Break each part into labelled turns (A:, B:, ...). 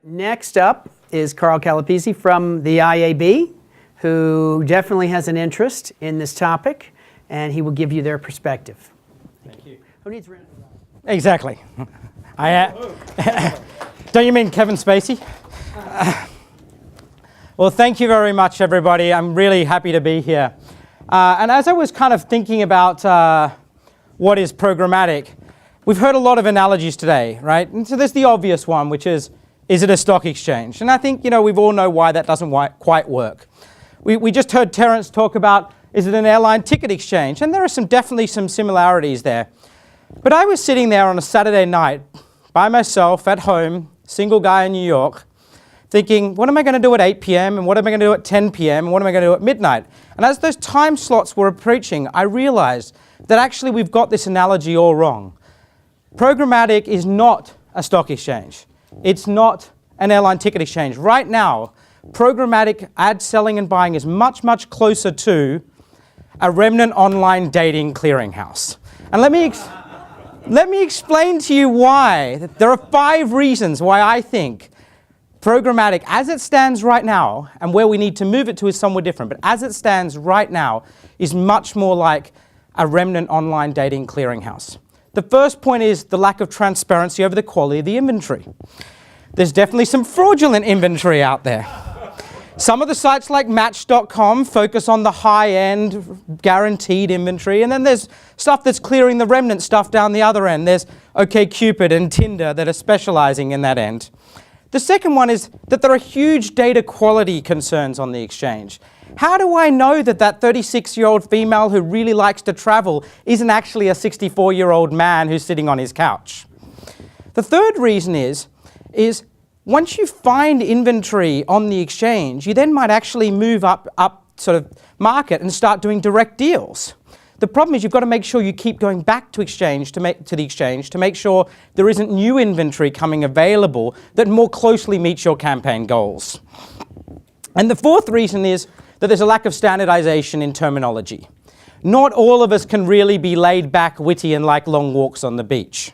A: Next up is Kalapesi from the IAB, who definitely has an interest in this topic, and he will give you their perspective.
B: Thank you.
A: Who needs
B: Exactly. Don't you mean Kevin Spacey? Well, thank you very much, everybody. I'm really happy to be here. And as I was kind of thinking about what is programmatic, we've heard a lot of analogies today, right? And so there's the obvious one, which is it a stock exchange? And I think, we all know why that doesn't quite work. We just heard Terence talk about, is it an airline ticket exchange? And there are definitely some similarities there. But I was sitting there on a Saturday night by myself at home, single guy in New York, thinking, what am I going to do at 8 p.m. and what am I going to do at 10 p.m. and what am I going to do at midnight? And as those time slots were approaching, I realized that actually we've got this analogy all wrong. Programmatic is not a stock exchange. It's not an airline ticket exchange. Right now, programmatic ad selling and buying is much, much closer to a remnant online dating clearinghouse. And let me explain to you why. There are 5 reasons why I think programmatic, as it stands right now, and where we need to move it to is somewhere different, but as it stands right now, is much more like a remnant online dating clearinghouse. The first point is the lack of transparency over the quality of the inventory. There's definitely some fraudulent inventory out there. Some of the sites like Match.com focus on the high-end guaranteed inventory, and then there's stuff that's clearing the remnant stuff down the other end. There's OkCupid and Tinder that are specializing in that end. The second one is that there are huge data quality concerns on the exchange. How do I know that that 36-year-old female who really likes to travel isn't actually a 64-year-old man who's sitting on his couch? The third reason is once you find inventory on the exchange, you then might actually move up sort of market and start doing direct deals. The problem is you've got to make sure you keep going back to the exchange to make sure there isn't new inventory coming available that more closely meets your campaign goals. And the fourth reason is that there's a lack of standardization in terminology. Not all of us can really be laid back, witty, and like long walks on the beach.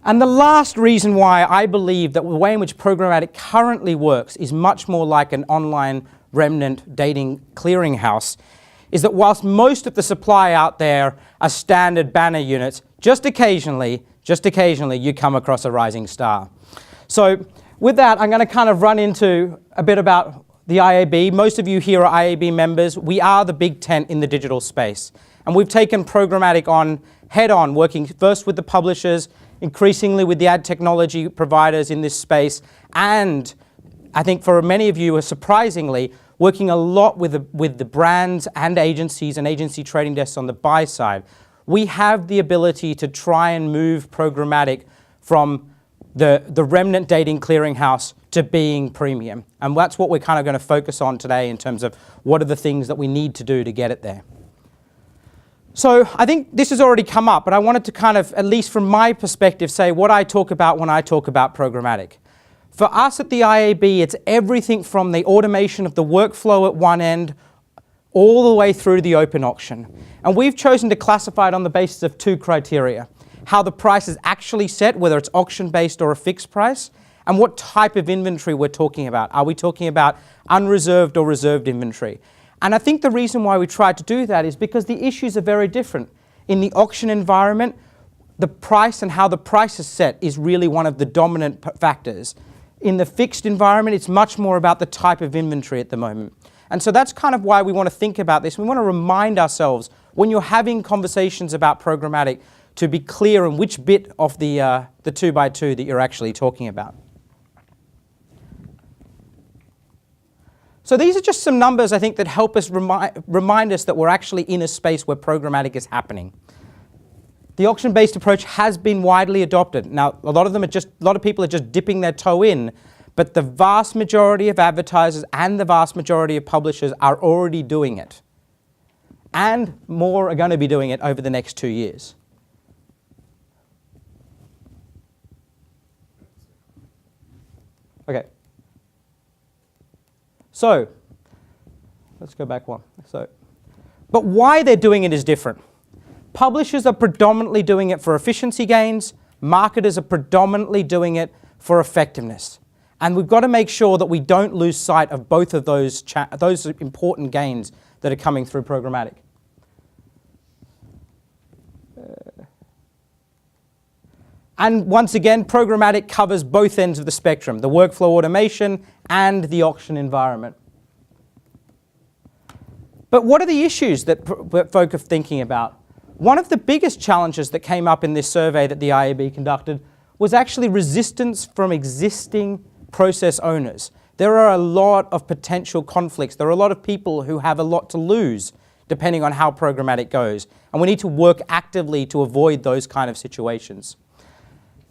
B: And the last reason why I believe that the way in which programmatic currently works is much more like an online remnant dating clearinghouse is that whilst most of the supply out there are standard banner units, just occasionally you come across a rising star. So with that, I'm going to kind of run into a bit about the IAB. Most of you here are IAB members. We are the big tent in the digital space. And we've taken programmatic on head-on, working first with the publishers, increasingly with the ad technology providers in this space, and I think for many of you, surprisingly, working a lot with the brands and agencies and agency trading desks on the buy side. We have the ability to try and move programmatic from the remnant dating clearinghouse to being premium. And that's what we're kind of going to focus on today in terms of what are the things that we need to do to get it there. So I think this has already come up, but I wanted to kind of, at least from my perspective, say what I talk about when I talk about programmatic. For us at the IAB, it's everything from the automation of the workflow at one end all the way through to the open auction. And we've chosen to classify it on the basis of 2 criteria. How the price is actually set, whether it's auction-based or a fixed price, and what type of inventory we're talking about. Are we talking about unreserved or reserved inventory? And I think the reason why we tried to do that is because the issues are very different. In the auction environment, the price and how the price is set is really one of the dominant factors. In the fixed environment, it's much more about the type of inventory at the moment. And so that's kind of why we want to think about this. We want to remind ourselves, when you're having conversations about programmatic, to be clear on which bit of the 2x2 that you're actually talking about. So these are just some numbers, I think, that help us remind us that we're actually in a space where programmatic is happening. The auction-based approach has been widely adopted. Now, a lot of people are just dipping their toe in, but the vast majority of advertisers and the vast majority of publishers are already doing it. And more are going to be doing it over the next 2 years. Okay. So, let's go back one. But why they're doing it is different. Publishers are predominantly doing it for efficiency gains. Marketers are predominantly doing it for effectiveness. And we've got to make sure that we don't lose sight of both of those important gains that are coming through programmatic. And once again, programmatic covers both ends of the spectrum, the workflow automation and the auction environment. But what are the issues that folk are thinking about? One of the biggest challenges that came up in this survey that the IAB conducted was actually resistance from existing process owners. There are a lot of potential conflicts. There are a lot of people who have a lot to lose depending on how programmatic goes. And we need to work actively to avoid those kind of situations.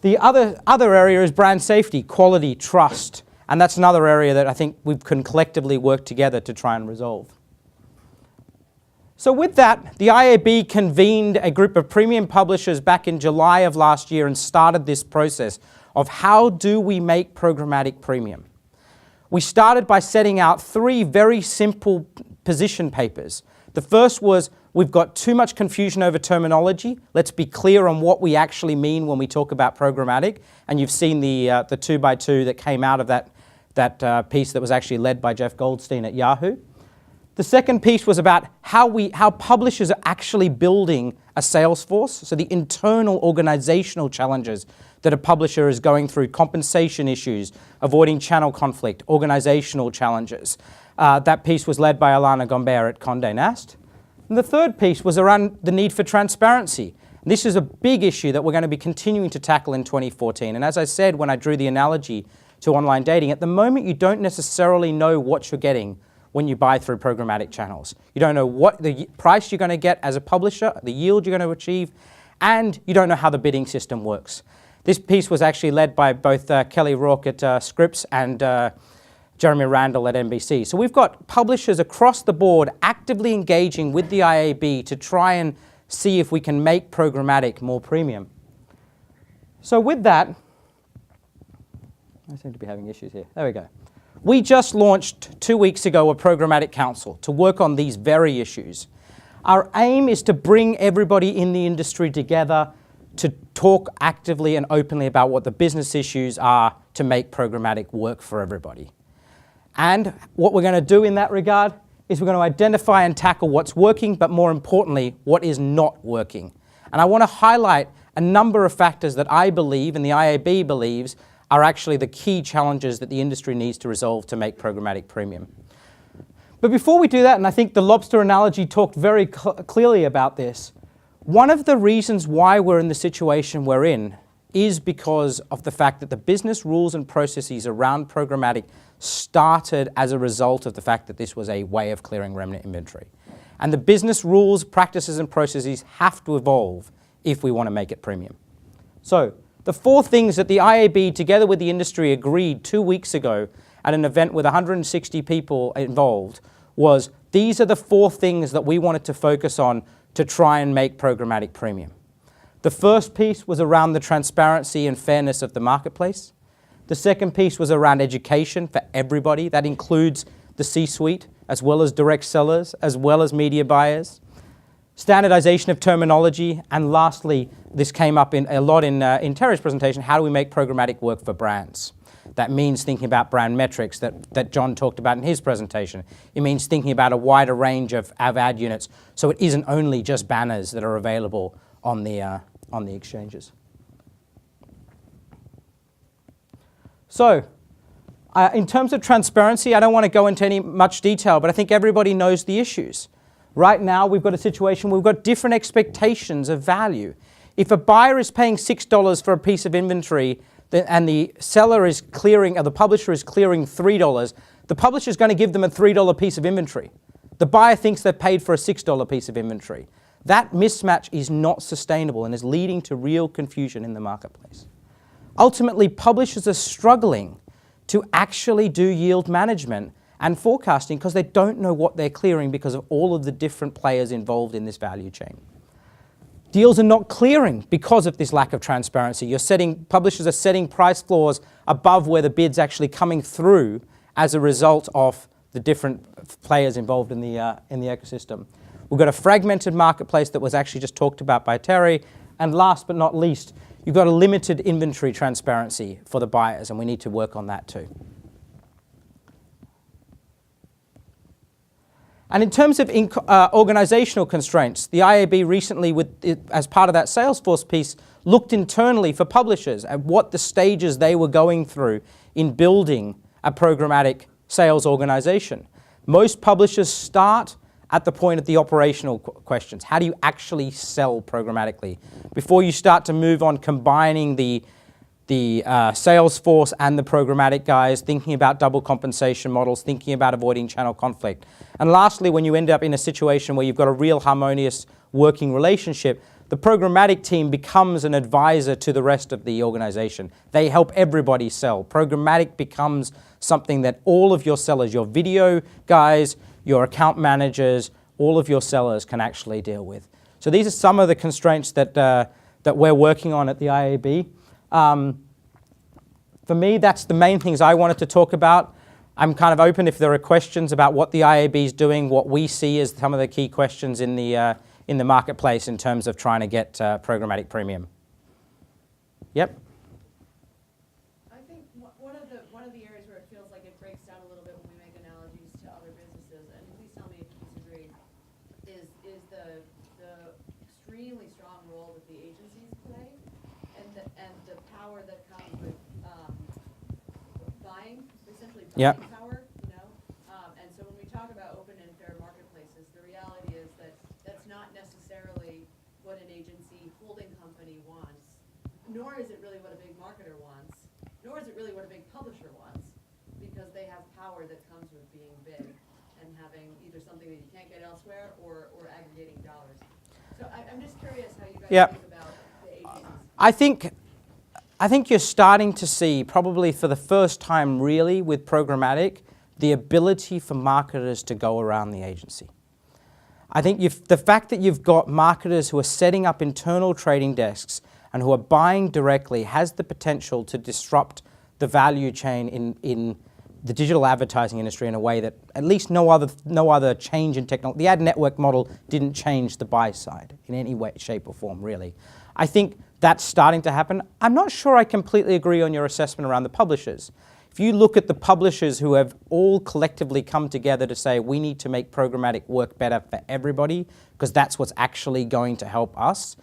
B: The other area is brand safety, quality, trust. And that's another area that I think we can collectively work together to try and resolve. So with that, the IAB convened a group of premium publishers back in July of last year and started this process of how do we make programmatic premium. We started by setting out 3 very simple position papers. The first was, we've got too much confusion over terminology. Let's be clear on what we actually mean when we talk about programmatic. And you've seen the 2x2 that came out of that piece that was actually led by Jeff Goldstein at Yahoo. The second piece was about how publishers are actually building a sales force, so the internal organizational challenges that a publisher is going through, compensation issues, avoiding channel conflict, organizational challenges. That piece was led by Alana Gombert at Condé Nast. And the third piece was around the need for transparency. And this is a big issue that we're going to be continuing to tackle in 2014. And as I said when I drew the analogy to online dating, at the moment you don't necessarily know what you're getting when you buy through programmatic channels. You don't know what the price you're going to get as a publisher, the yield you're going to achieve, and you don't know how the bidding system works. This piece was actually led by both Kelly Rourke at Scripps and Jeremy Randall at NBC. So we've got publishers across the board actively engaging with the IAB to try and see if we can make programmatic more premium. So with that, I seem to be having issues here. There we go. We just launched 2 weeks ago a Programmatic Council to work on these very issues. Our aim is to bring everybody in the industry together to talk actively and openly about what the business issues are to make programmatic work for everybody. And what we're going to do in that regard is we're going to identify and tackle what's working, but more importantly, what is not working. And I want to highlight a number of factors that I believe and the IAB believes are actually the key challenges that the industry needs to resolve to make programmatic premium. But before we do that, and I think the lobster analogy talked very clearly about this, one of the reasons why we're in the situation we're in is because of the fact that the business rules and processes around programmatic started as a result of the fact that this was a way of clearing remnant inventory. And the business rules, practices, and processes have to evolve if we want to make it premium. So, the 4 things that the IAB, together with the industry, agreed 2 weeks ago at an event with 160 people involved was these are the 4 things that we wanted to focus on to try and make programmatic premium. The first piece was around the transparency and fairness of the marketplace. The second piece was around education for everybody. That includes the C-suite, as well as direct sellers, as well as media buyers. Standardization of terminology, and lastly, this came up a lot in Terry's presentation, how do we make programmatic work for brands? That means thinking about brand metrics that John talked about in his presentation. It means thinking about a wider range of ad units, so it isn't only just banners that are available on the exchanges. So, in terms of transparency, I don't want to go into much detail, but I think everybody knows the issues. Right now, we've got a situation where we've got different expectations of value. If a buyer is paying $6 for a piece of inventory and the seller is clearing, or the publisher is clearing $3, the publisher is going to give them a $3 piece of inventory. The buyer thinks they've paid for a $6 piece of inventory. That mismatch is not sustainable and is leading to real confusion in the marketplace. Ultimately, publishers are struggling to actually do yield management and forecasting because they don't know what they're clearing because of all of the different players involved in this value chain. Deals are not clearing because of this lack of transparency. Publishers are setting price floors above where the bid's actually coming through as a result of the different players involved in the ecosystem. We've got a fragmented marketplace that was actually just talked about by Terry. And last but not least, you've got a limited inventory transparency for the buyers, and we need to work on that too. And in terms of organizational constraints, the IAB recently, as part of that Salesforce piece, looked internally for publishers at what the stages they were going through in building a programmatic sales organization. Most publishers start at the point of the operational questions. How do you actually sell programmatically? Before you start to move on combining the Salesforce and the programmatic guys, thinking about double compensation models, thinking about avoiding channel conflict. And lastly, when you end up in a situation where you've got a real harmonious working relationship, the programmatic team becomes an advisor to the rest of the organization. They help everybody sell. Programmatic becomes something that all of your sellers, your video guys, your account managers, all of your sellers can actually deal with. So these are some of the constraints that we're working on at the IAB. For me, that's the main things I wanted to talk about. I'm kind of open if there are questions about what the IAB is doing, what we see as some of the key questions in the marketplace in terms of trying to get programmatic premium. Yep.
C: I think one of the areas where it feels like it breaks down a little bit when we make analogies to other businesses, and please tell me if you disagree, is the extremely strong role that the agencies play, and the power that comes with buying, essentially buying power, you know. And so when we talk about open and fair marketplaces, the reality is that that's not necessarily what an agency holding company wants, nor is it really what a big marketer wants, nor is it really what a big publisher wants, because they have power that comes with being big and having either something that you can't get elsewhere or aggregating dollars. So I'm just curious how you guys think about the agencies.
B: I think you're starting to see, probably for the first time really with programmatic, the ability for marketers to go around the agency. I think the fact that you've got marketers who are setting up internal trading desks and who are buying directly has the potential to disrupt the value chain in the digital advertising industry in a way that at least no other change in technology. The ad network model didn't change the buy side in any way, shape or form, really. I think that's starting to happen. I'm not sure I completely agree on your assessment around the publishers. If you look at the publishers who have all collectively come together to say we need to make programmatic work better for everybody, because that's what's actually going to help us,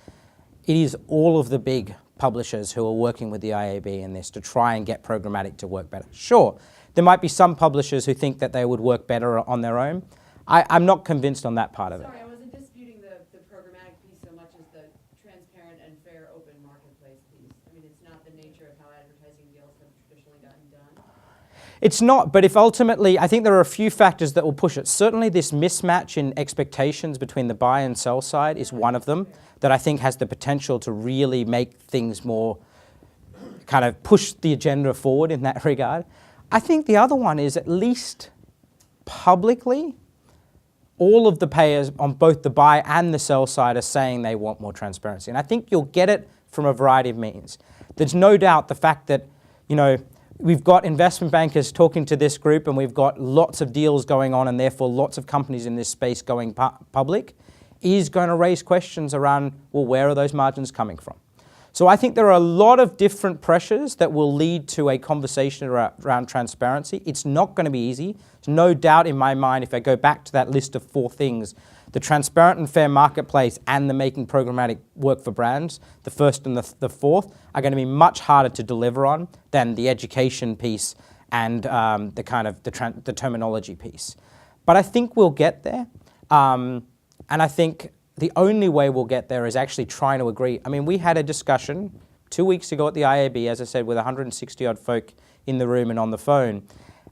B: it is all of the big publishers who are working with the IAB in this to try and get programmatic to work better. Sure, there might be some publishers who think that they would work better on their own. I'm not convinced on that part of it.
C: Sorry, I wasn't disputing the programmatic piece so much as the transparent and fair open marketplace piece. I mean, it's not the nature of how advertising deals have traditionally gotten done.
B: It's not, but if ultimately, I think there are a few factors that will push it. Certainly this mismatch in expectations between the buy and sell side is one of them that I think has the potential to really make things more, kind of push the agenda forward in that regard. I think the other one is, at least publicly, all of the payers on both the buy and the sell side are saying they want more transparency. And I think you'll get it from a variety of means. There's no doubt the fact that, you know, we've got investment bankers talking to this group and we've got lots of deals going on and therefore lots of companies in this space going public is going to raise questions around, well, where are those margins coming from? So I think there are a lot of different pressures that will lead to a conversation around transparency. It's not going to be easy. There's no doubt in my mind, if I go back to that list of 4 things, the transparent and fair marketplace and the making programmatic work for brands, the first and the fourth, are going to be much harder to deliver on than the education piece and the kind of the terminology piece. But I think we'll get there. And I think the only way we'll get there is actually trying to agree. I mean, we had a discussion 2 weeks ago at the IAB, as I said, with 160 odd folk in the room and on the phone.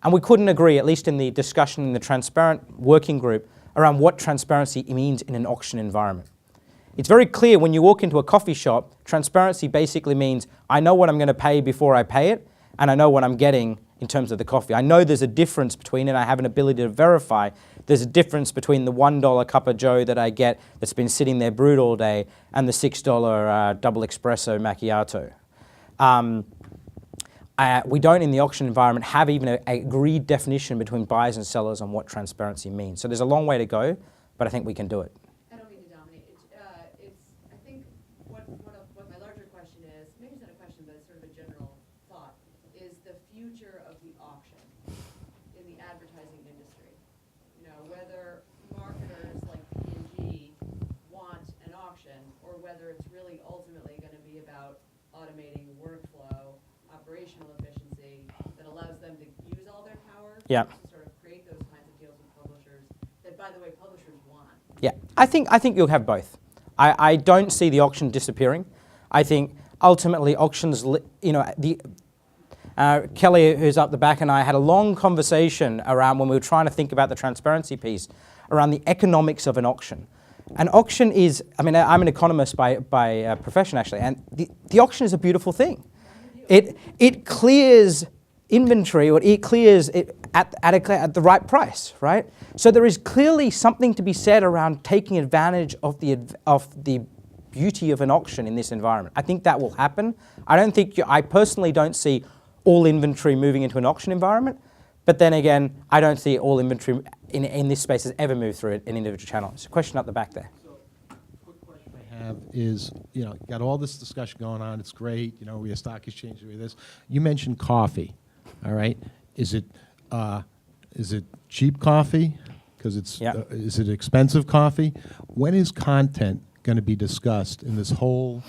B: And we couldn't agree, at least in the discussion in the transparent working group, around what transparency means in an auction environment. It's very clear when you walk into a coffee shop, transparency basically means I know what I'm going to pay before I pay it, and I know what I'm getting in terms of the coffee. I know there's a difference between it. I have an ability to verify. There's a difference between the $1 cup of joe that I get that's been sitting there brewed all day and the $6 double espresso macchiato. We don't, in the auction environment, have even an agreed definition between buyers and sellers on what transparency means. So there's a long way to go, but I think we can do it.
C: I don't mean to dominate. I think what my larger question is, future of the auction in the advertising industry. You know, whether marketers like P&G want an auction, or whether it's really ultimately going to be about automating workflow, operational efficiency that allows them to use all their power
B: Yeah.
C: to sort of create those kinds of deals with publishers that, by the way, publishers want.
B: Yeah, I think you'll have both. I don't see the auction disappearing. I think ultimately auctions, you know, Kelly, who's up the back, and I had a long conversation around when we were trying to think about the transparency piece, around the economics of an auction. An auction is, I mean, I'm an economist by profession actually, and the auction is a beautiful thing. It clears inventory, or it clears it at the right price, right? So there is clearly something to be said around taking advantage of the beauty of an auction in this environment. I think that will happen. I personally don't see all inventory moving into an auction environment, but then again, I don't see all inventory in this space has ever moved through an individual channel. It's a question up the back there.
D: So, quick question I have is, you know, got all this discussion going on. It's great. You know, we have stock exchange, we have this. You mentioned coffee, all right? Is it cheap coffee? Because it's is it expensive coffee? When is content going to be discussed in this whole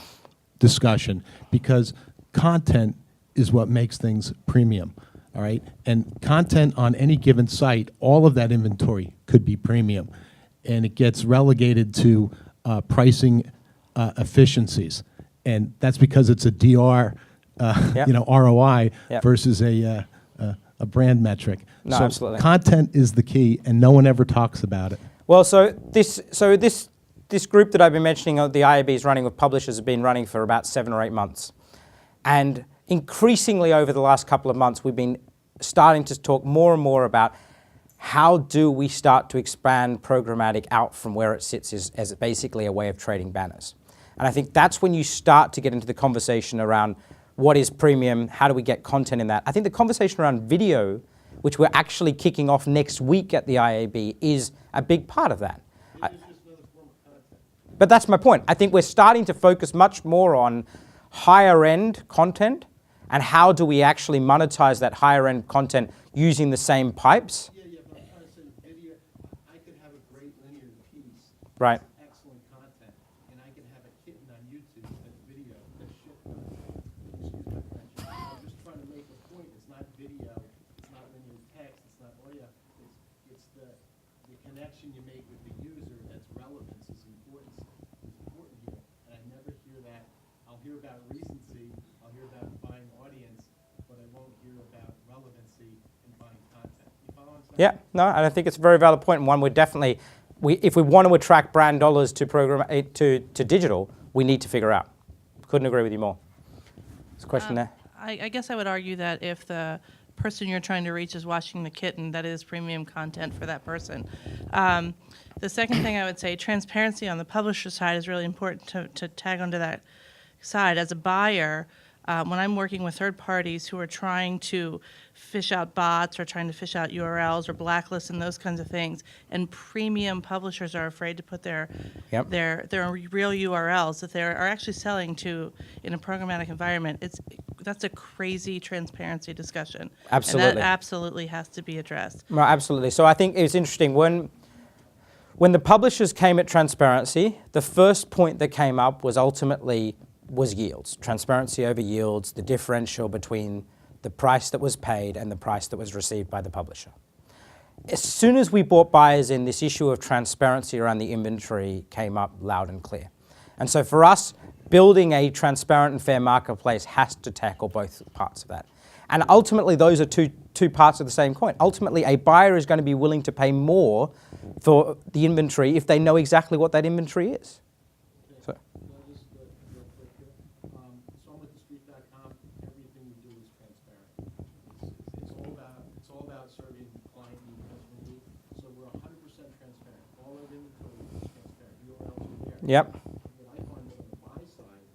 D: discussion? Because content is what makes things premium, all right? And content on any given site, all of that inventory could be premium, and it gets relegated to pricing efficiencies, and that's because it's a DR, you know, ROI versus a brand metric.
B: No,
D: so
B: absolutely.
D: Content is the key, and no one ever talks about it.
B: Well, this group that I've been mentioning, the IAB is running with publishers, has been running for about 7 or 8 months. And increasingly over the last couple of months, we've been starting to talk more and more about how do we start to expand programmatic out from where it sits as basically a way of trading banners. And I think that's when you start to get into the conversation around what is premium, how do we get content in that. I think the conversation around video, which we're actually kicking off next week at the IAB, is a big part of that. But that's my point. I think we're starting to focus much more on higher end content and how do we actually monetize that higher end content using the same pipes.
D: Yeah, but I'm trying to say video, I could have a great linear piece.
B: Right.
D: Excellent content, and I can have a kitten on YouTube that's video, that's shit. Excuse my French. I'm just trying to make a point. It's not video, it's not linear text, it's not audio. It's the connection you make with the user that's relevance is important here. And I never hear that. I'll hear about recency, I'll hear about buying audience, but I won't hear about relevancy in buying content. You follow what I'm saying?
B: Yeah, no, and I think it's a very valid point, and one we're definitely, if we want to attract brand dollars to to digital, we need to figure out. Couldn't agree with you more. There's a question there.
E: I guess I would argue that if the person you're trying to reach is watching the kitten, that is premium content for that person. The second thing I would say, transparency on the publisher side is really important to tag onto that side. As a buyer, when I'm working with third parties who are trying to fish out bots or trying to fish out URLs or blacklists and those kinds of things, and premium publishers are afraid to put their real URLs that they are actually selling to in a programmatic environment, that's a crazy transparency discussion.
B: Absolutely.
E: And that absolutely has to be addressed.
B: No, absolutely. So I think it's interesting when the publishers came at transparency, the first point that came up was ultimately yields, transparency over yields, the differential between the price that was paid and the price that was received by the publisher. As soon as we brought buyers in, this issue of transparency around the inventory came up loud and clear. And so for us, building a transparent and fair marketplace has to tackle both parts of that. And ultimately, those are two parts of the same coin. Ultimately, a buyer is going to be willing to pay more for the inventory if they know exactly what that inventory is. So.
D: So I'm with thestreet.com. Everything we do is transparent. It's all about serving client need, customer need. So we're 100% transparent. All of inventory is transparent. URLs are there.
B: Yep.
D: What I find on the buy side,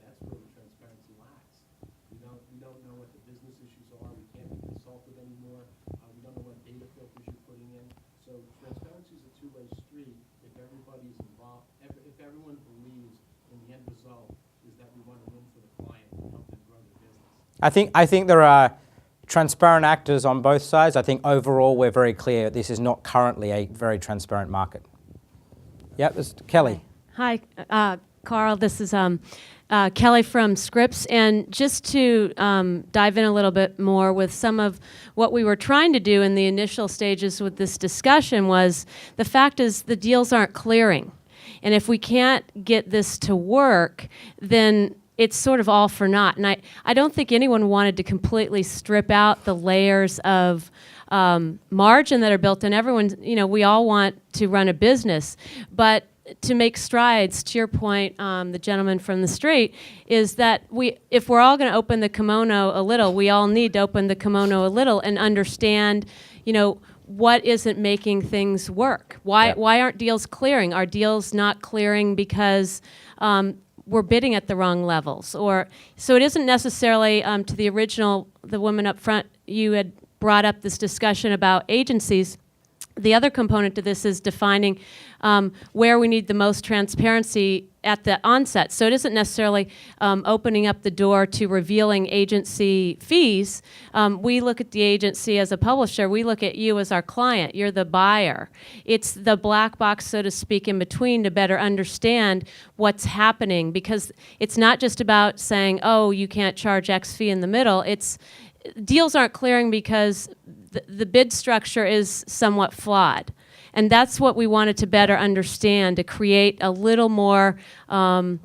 D: that's where the transparency lacks. We don't know what the business issues are. We can't be consulted anymore. We don't know what data filters you're putting in. So transparency is a two-way street if everybody's involved, if everyone believes in the end result is that we want to win for the client and help them grow their business.
B: I think there are transparent actors on both sides. I think overall we're very clear this is not currently a very transparent market. Yep, this is Kelly.
F: Hi, Carl. This is Kelly from Scripps. And just to dive in a little bit more with some of what we were trying to do in the initial stages with this discussion was the fact is the deals aren't clearing. And if we can't get this to work, then it's sort of all for naught. And I don't think anyone wanted to completely strip out the layers of margin that are built in. Everyone, we all want to run a business. But to make strides, to your point, the gentleman from the street, is that if we're all going to open the kimono a little, we all need to open the kimono a little and understand, what isn't making things work? Why aren't deals clearing? Are deals not clearing because we're bidding at the wrong levels? So it isn't necessarily to the woman up front, you had brought up this discussion about agencies. The other component to this is defining where we need the most transparency at the onset. So it isn't necessarily opening up the door to revealing agency fees. We look at the agency as a publisher. We look at you as our client. You're the buyer. It's the black box, so to speak, in between to better understand what's happening, because it's not just about saying, oh, you can't charge X fee in the middle. Deals aren't clearing because the bid structure is somewhat flawed. And that's what we wanted to better understand, to create a little more of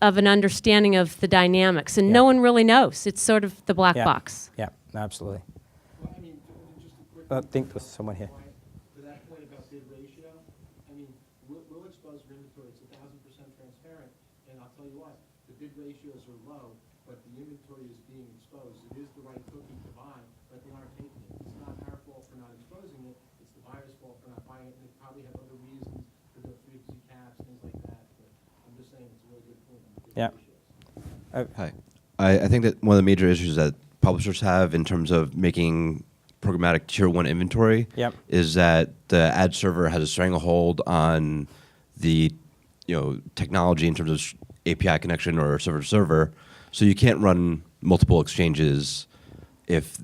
F: an understanding of the dynamics. And no one really knows. It's sort of the black box.
B: Yeah, absolutely.
D: Well, I mean, just a quick
B: I think there's someone here.
D: To that point about bid ratio, I mean, we'll expose your inventory. It's 1,000% transparent, and I'll tell you what, the bid ratios are low, but the inventory is being exposed. It is the right cookie to buy, but they aren't taking it. It's not our fault for not exposing it. It's the buyer's fault for not buying it. And they probably have other reasons for the frequency caps, things like that. But I'm just saying it's a really good point on the bid
B: Yeah.
D: ratios.
G: Hi. I think that one of the major issues that publishers have in terms of making programmatic tier 1 inventory
B: Yep.
G: is that the ad server has a stranglehold on the technology in terms of API connection or server to server. So you can't run multiple exchanges if,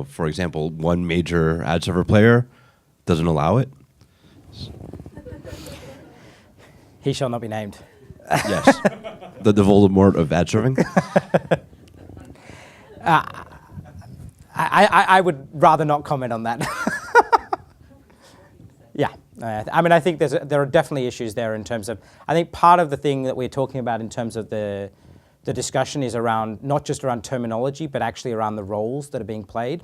G: for example, one major ad server player doesn't allow it.
B: He shall not be named.
G: Yes. the Voldemort of ad serving.
B: I would rather not comment on that. Yeah, I mean, I think there are definitely issues there in terms of, I think part of the thing that we're talking about in terms of the discussion is around, not just around terminology, but actually around the roles that are being played.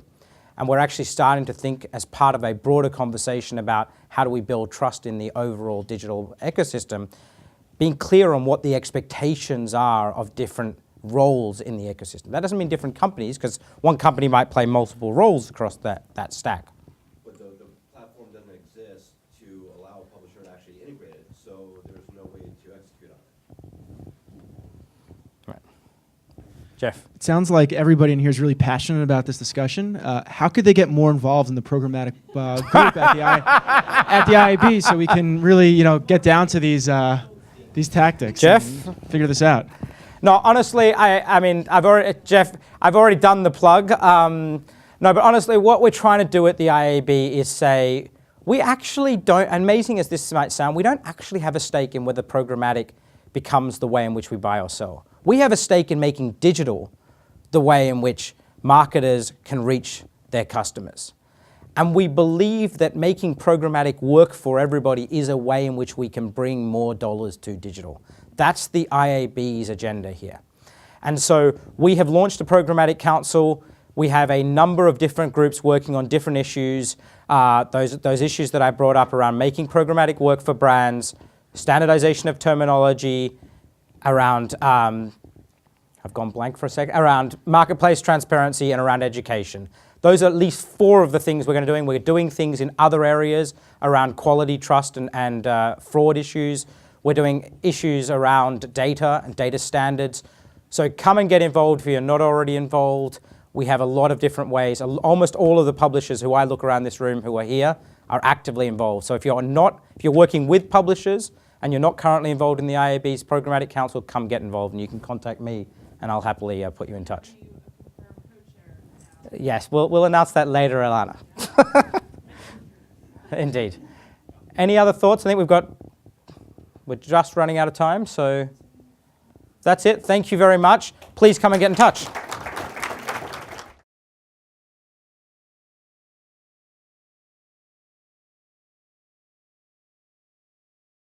B: And we're actually starting to think as part of a broader conversation about how do we build trust in the overall digital ecosystem, being clear on what the expectations are of different roles in the ecosystem. That doesn't mean different companies, because one company might play multiple roles across that stack.
G: But the platform doesn't exist to allow a publisher to actually integrate it, so there's no way to execute on it.
B: Right. Jeff.
H: It sounds like everybody in here is really passionate about this discussion. How could they get more involved in the programmatic group at the IAB so we can really, get down to these tactics?
B: Jeff?
H: And figure this out.
B: No, honestly, I mean, I've already done the plug. No, but honestly, what we're trying to do at the IAB is say, we actually don't, amazing as this might sound, we don't actually have a stake in whether programmatic becomes the way in which we buy or sell. We have a stake in making digital the way in which marketers can reach their customers. And we believe that making programmatic work for everybody is a way in which we can bring more dollars to digital. That's the IAB's agenda here. And so we have launched a programmatic council. We have a number of different groups working on different issues. Those issues that I brought up around making programmatic work for brands, standardization of terminology, around, I've gone blank for a second, around marketplace transparency and around education. Those are at least 4 of the things we're going to be doing. We're doing things in other areas around quality, trust, and fraud issues. We're doing issues around data and data standards. So come and get involved if you're not already involved. We have a lot of different ways. Almost all of the publishers who I look around this room who are here are actively involved. So if you're working with publishers and you're not currently involved in the IAB's Programmatic Council, come get involved and you can contact me and I'll happily put you in touch. Yes, we'll announce that later, Alana. Indeed. Any other thoughts? I think we're just running out of time, so that's it. Thank you very much. Please come and get in touch.